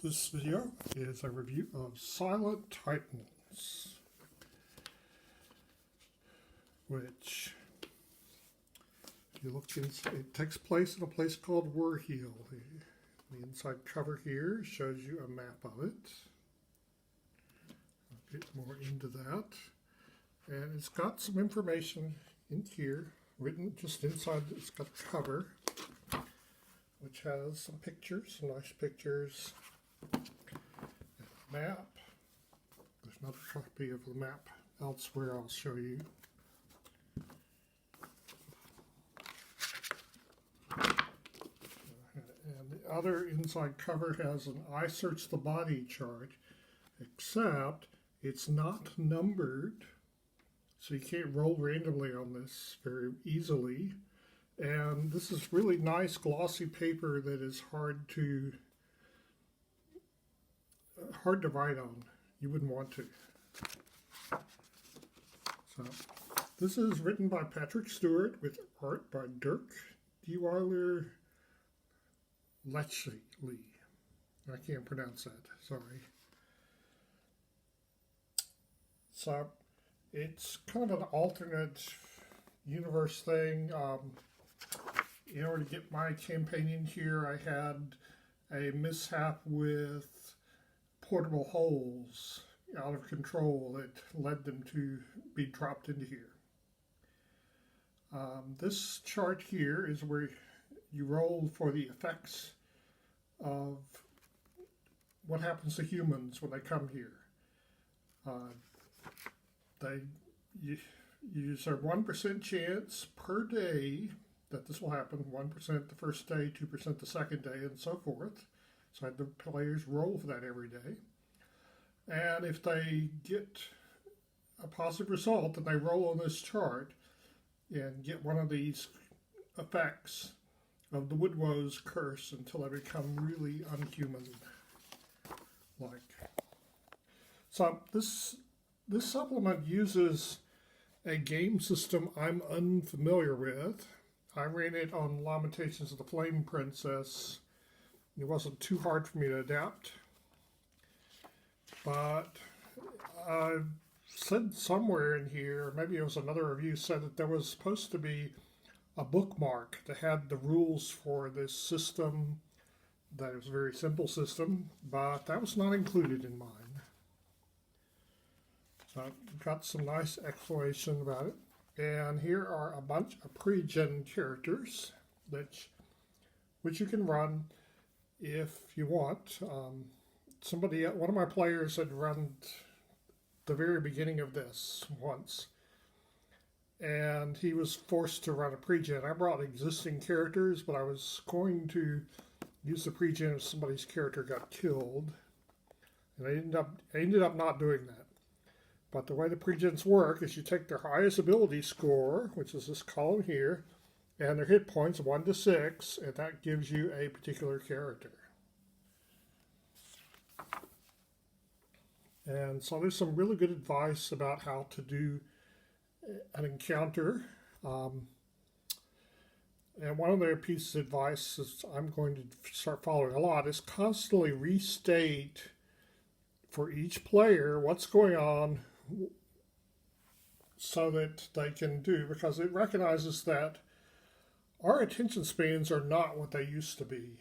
This video is a review of Silent Titans, which, if you look, it takes place in a place called Uriel. The inside cover here shows you a map of it. I'll get more into that. And it's got some information in here, written just inside. It's got a cover, which has some pictures, some nice pictures. Map. There's another copy of the map elsewhere I'll show you. And the other inside cover has an I search the body chart, except it's not numbered, so you can't roll randomly on this very easily. And this is really nice glossy paper that is hard to write on. You wouldn't want to. So this is written by Stuart with art by Dirk, Detweiler, Leichty. I can't pronounce that, sorry. So it's kind of an alternate universe thing. In order to get my campaign in here, I had a mishap with portable holes out of control that led them to be dropped into here. This chart here is where you roll for the effects of what happens to humans when they come here. There's a 1% chance per day that this will happen, 1% the first day, 2% the second day, and so forth. So the players roll for that every day. And if they get a positive result, then they roll on this chart and get one of these effects of the Woodwose curse until they become really unhuman-like. So this supplement uses a game system I'm unfamiliar with. I ran it on Lamentations of the Flame Princess. It wasn't too hard for me to adapt. But I said somewhere in here, maybe it was another review, said that there was supposed to be a bookmark that had the rules for this system. That was a very simple system, but that was not included in mine. So I've got some nice explanation about it. And here are a bunch of pre-gen characters which you can run if you want. One of my players had run the very beginning of this once, and he was forced to run a pre-gen. I brought existing characters, but I was going to use the pre-gen if somebody's character got killed, and I ended up not doing that. But the way the pre-gens work is you take their highest ability score, which is this column here, and their hit points 1 to 6, and that gives you a particular character. And so there's some really good advice about how to do an encounter. And one of their pieces of advice is I'm going to start following a lot is constantly restate for each player what's going on so that they can do, because it recognizes that our attention spans are not what they used to be.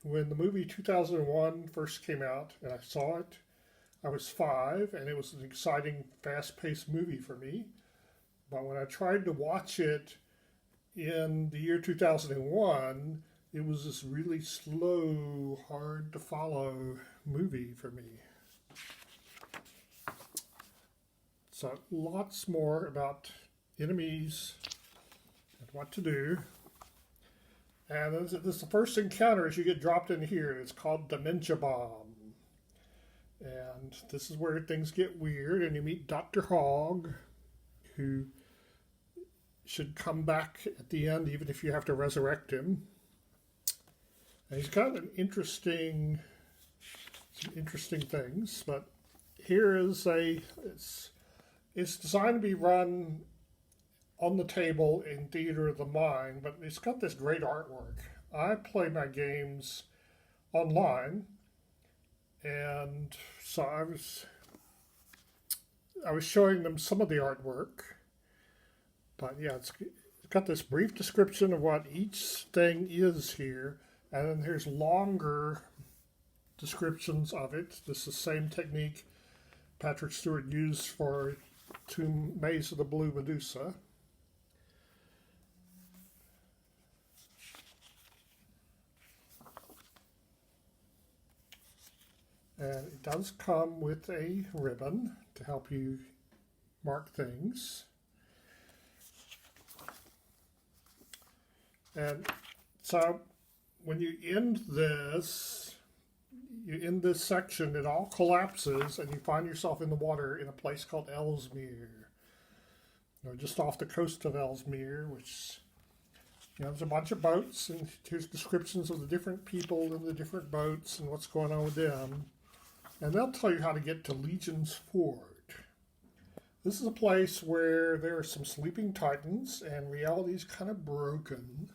When the movie 2001 first came out and I saw it, I was 5, and it was an exciting, fast-paced movie for me. But when I tried to watch it in the year 2001, it was this really slow, hard-to-follow movie for me. So lots more about enemies and what to do. And this is the first encounter as you get dropped in here. It's called Dementia Bomb. And this is where things get weird, and you meet Dr. Hogg, who should come back at the end, even if you have to resurrect him. And he's got some interesting things, but here is it's designed to be run on the table in Theater of the Mind, but it's got this great artwork. I play my games online, And so I was showing them some of the artwork, but yeah, it's got this brief description of what each thing is here, and then there's longer descriptions of it. This is the same technique Patrick Stuart used for Tomb Maze of the Blue Medusa. And it does come with a ribbon to help you mark things. And so when you end this section, it all collapses and you find yourself in the water in a place called Ellesmere. Just off the coast of Ellesmere, which, there's a bunch of boats, and here's descriptions of the different people in the different boats and what's going on with them. And they'll tell you how to get to Legion's Ford. This is a place where there are some sleeping titans and reality is kind of broken.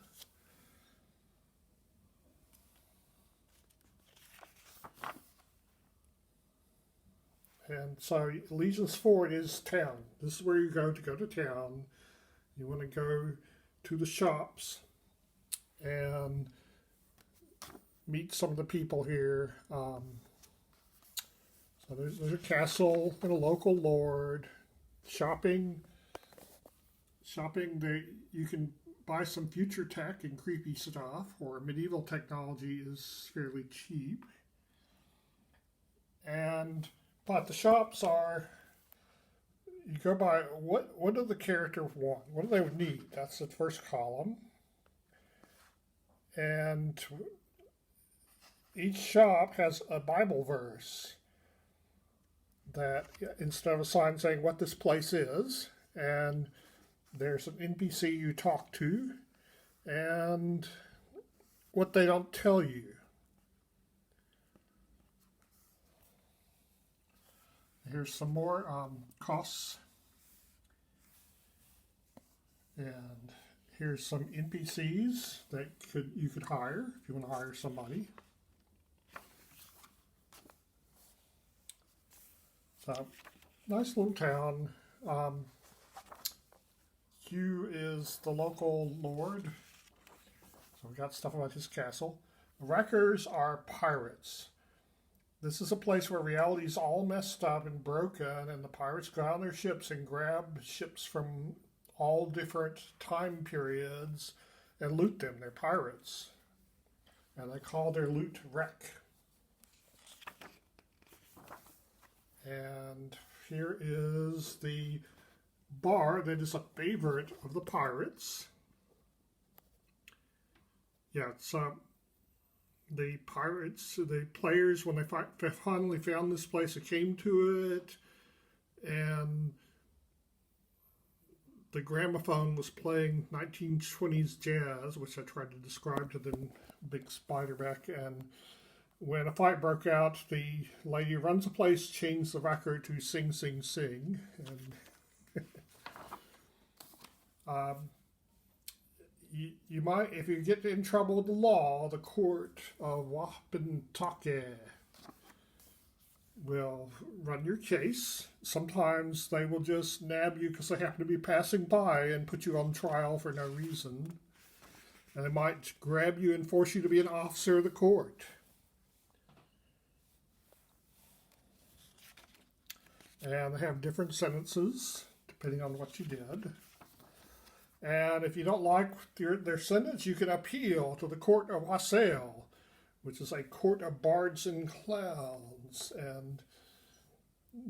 And so Legion's Ford is town. This is where you go to town. You want to go to the shops and meet some of the people here. So there's a castle and a local lord. Shopping. You can buy some future tech and creepy stuff, or medieval technology is fairly cheap. But the shops are, you go by, what do the characters want? What do they need? That's the first column. And each shop has a Bible verse that, instead of a sign saying what this place is, and there's an NPC you talk to, and what they don't tell you. Here's some more costs. And here's some NPCs that you could hire if you want to hire somebody. So, nice little town. Hugh is the local lord. So we got stuff about his castle. The wreckers are pirates. This is a place where reality is all messed up and broken, and the pirates go out on their ships and grab ships from all different time periods and loot them. They're pirates. And they call their loot wreck. And here is the bar that is a favorite of the pirates. Yeah, it's the pirates, the players, when they finally found this place, they came to it, and the gramophone was playing 1920s jazz, which I tried to describe to them, big spider back, and when a fight broke out, the lady who runs the place changed the record to Sing, Sing, Sing. And you might, if you get in trouble with the law, the court of Wapentake will run your case. Sometimes they will just nab you because they happen to be passing by and put you on trial for no reason. And they might grab you and force you to be an officer of the court. And they have different sentences depending on what you did. And if you don't like their sentence, you can appeal to the court of Ozel, which is a court of bards and clowns. And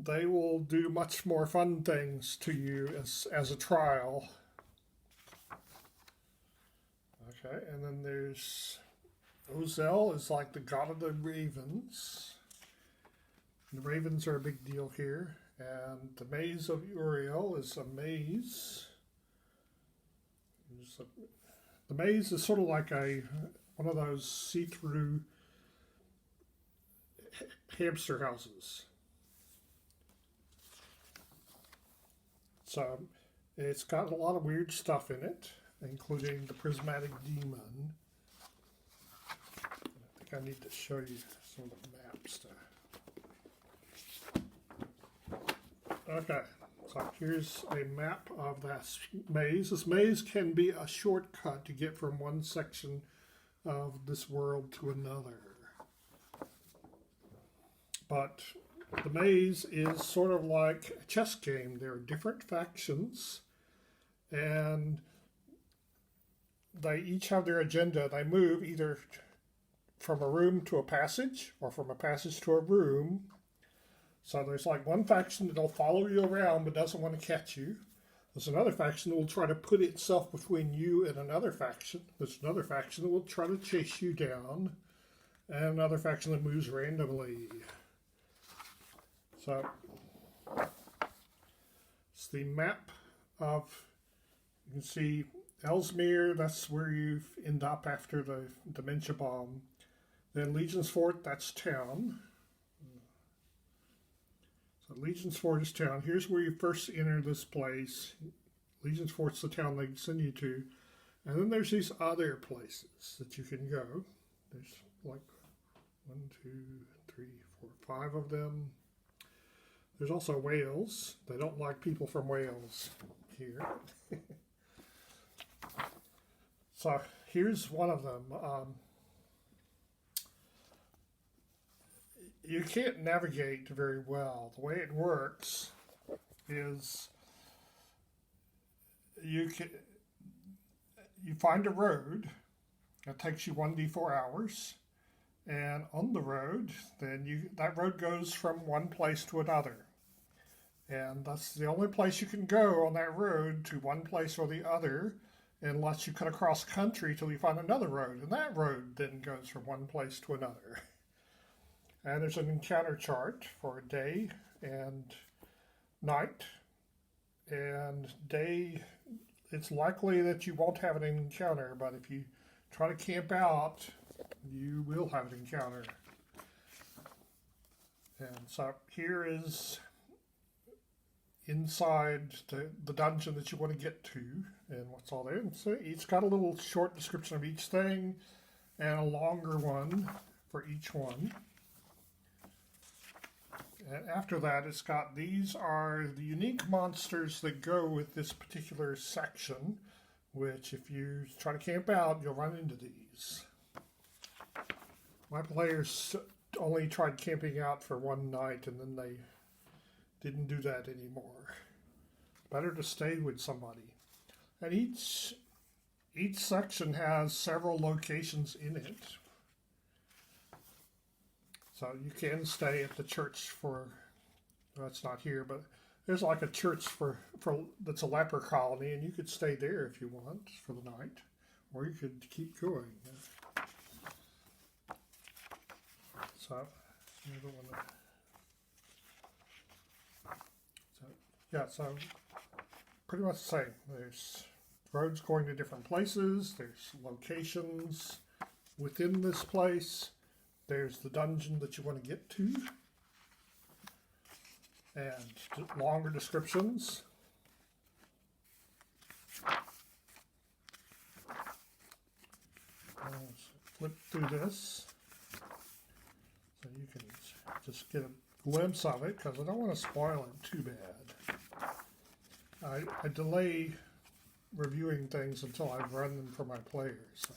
they will do much more fun things to you as a trial. Okay, and then there's Ozel is like the god of the ravens. The ravens are a big deal here. And the maze of Uriel is a maze. The maze is sort of like one of those see-through hamster houses. So it's got a lot of weird stuff in it, including the prismatic demon. I think I need to show you some of the map stuff. Okay, so here's a map of this maze. This maze can be a shortcut to get from one section of this world to another. But the maze is sort of like a chess game. There are different factions, and they each have their agenda. They move either from a room to a passage or from a passage to a room. So there's like one faction that'll follow you around but doesn't want to catch you. There's another faction that will try to put itself between you and another faction. There's another faction that will try to chase you down. And another faction that moves randomly. So it's the map of, you can see Ellesmere, that's where you end up after the Dementia Bomb. Then Legion's Fort, that's town. So Legion's Fort is town. Here's where you first enter this place. Legion's Fort's the town they send you to. And then there's these other places that you can go. There's like 1, 2, 3, 4, 5 of them. There's also Wales. They don't like people from Wales here. So here's one of them. You can't navigate very well. The way it works is you find a road that takes you 1d4 hours, and on the road, then that road goes from one place to another. And that's the only place you can go on that road, to one place or the other, unless you cut across country till you find another road. And that road then goes from one place to another. And there's an encounter chart for day and night. And day, it's likely that you won't have an encounter, but if you try to camp out, you will have an encounter. And so here is inside the dungeon that you want to get to, and what's all there. And so it's got a little short description of each thing and a longer one for each one. And after that, it's got, these are the unique monsters that go with this particular section, which if you try to camp out, you'll run into these. My players only tried camping out for one night, and then they didn't do that anymore. Better to stay with somebody. And each section has several locations in it. So you can stay at the church for, well, it's not here, but there's like a church for that's a leper colony, and you could stay there if you want for the night, or you could keep going. So, I don't want to. So pretty much the same. There's roads going to different places. There's locations within this place. There's the dungeon that you want to get to, and longer descriptions. Flip through this so you can just get a glimpse of it, because I don't want to spoil it too bad. I delay reviewing things until I've run them for my players. So.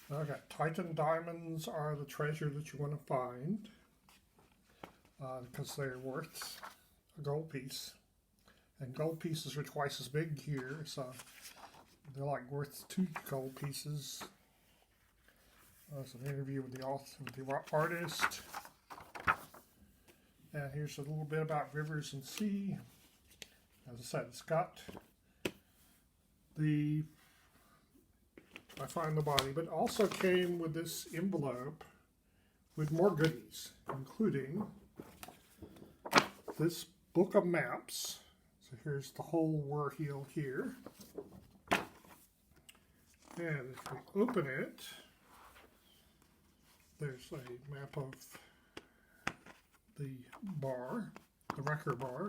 Okay, Titan diamonds are the treasure that you want to find, because they're worth a gold piece. And gold pieces are twice as big here, so they're like worth 2 gold pieces. There's an interview with the author, with the artist. And here's a little bit about rivers and sea. As I said, it's got the, I find the body, but also came with this envelope with more goodies, including this book of maps. So here's the whole Uriel here. And if we open it, there's a map of the bar, the wrecker bar.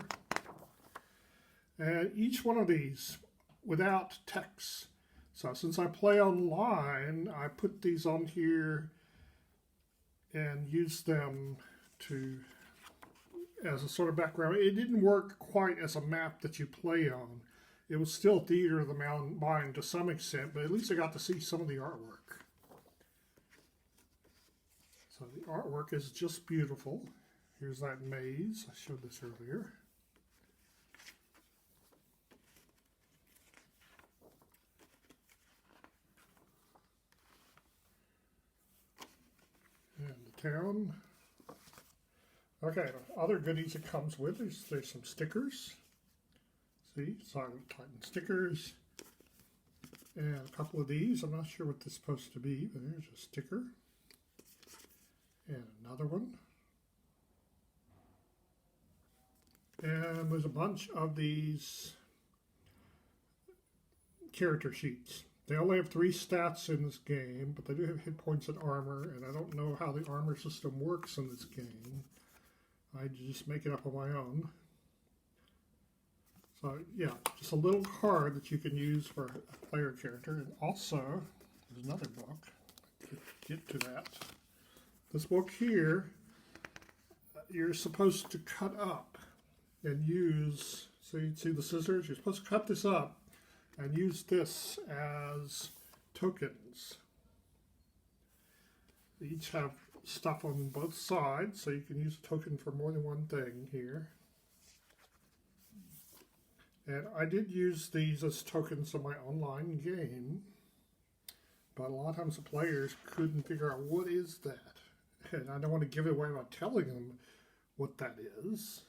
And each one of these without text. So since I play online, I put these on here and used them to as a sort of background. It didn't work quite as a map that you play on. It was still Theater of the Mind to some extent, but at least I got to see some of the artwork. So the artwork is just beautiful. Here's that maze. I showed this earlier. And the town. Okay, other goodies it comes with, there's some stickers. See, Silent Titan stickers. And a couple of these. I'm not sure what this is supposed to be, but there's a sticker. And another one. And there's a bunch of these character sheets. They only have 3 stats in this game, but they do have hit points and armor, and I don't know how the armor system works in this game. I just make it up on my own. So yeah, just a little card that you can use for a player character. And also, there's another book. Get to that. This book here, you're supposed to cut up and use, so you see the scissors? You're supposed to cut this up and use this as tokens. They each have stuff on both sides, so you can use a token for more than one thing here. And I did use these as tokens in my online game, but a lot of times the players couldn't figure out what is that. And I don't want to give it away by telling them what that is.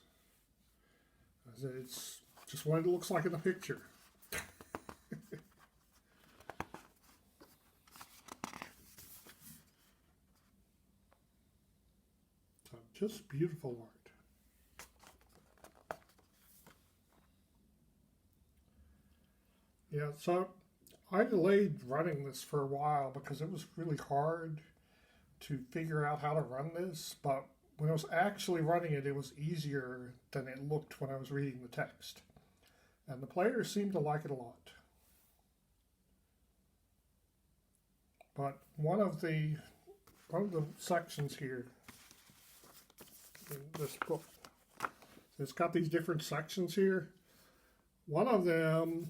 It's just what it looks like in the picture. So just beautiful art. Yeah, so I delayed running this for a while because it was really hard to figure out how to run this, but when I was actually running it, it was easier than it looked when I was reading the text. And the players seemed to like it a lot. But one of the sections here in this book, it's got these different sections here. One of them,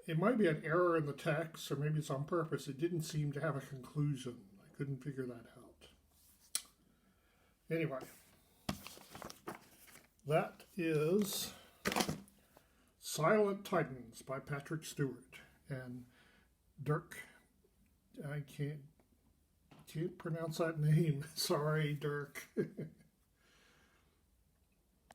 it might be an error in the text, or maybe it's on purpose. It didn't seem to have a conclusion. I couldn't figure that out. Anyway, that is Silent Titans by Patrick Stuart and Dirk. I can't pronounce that name. Sorry, Dirk.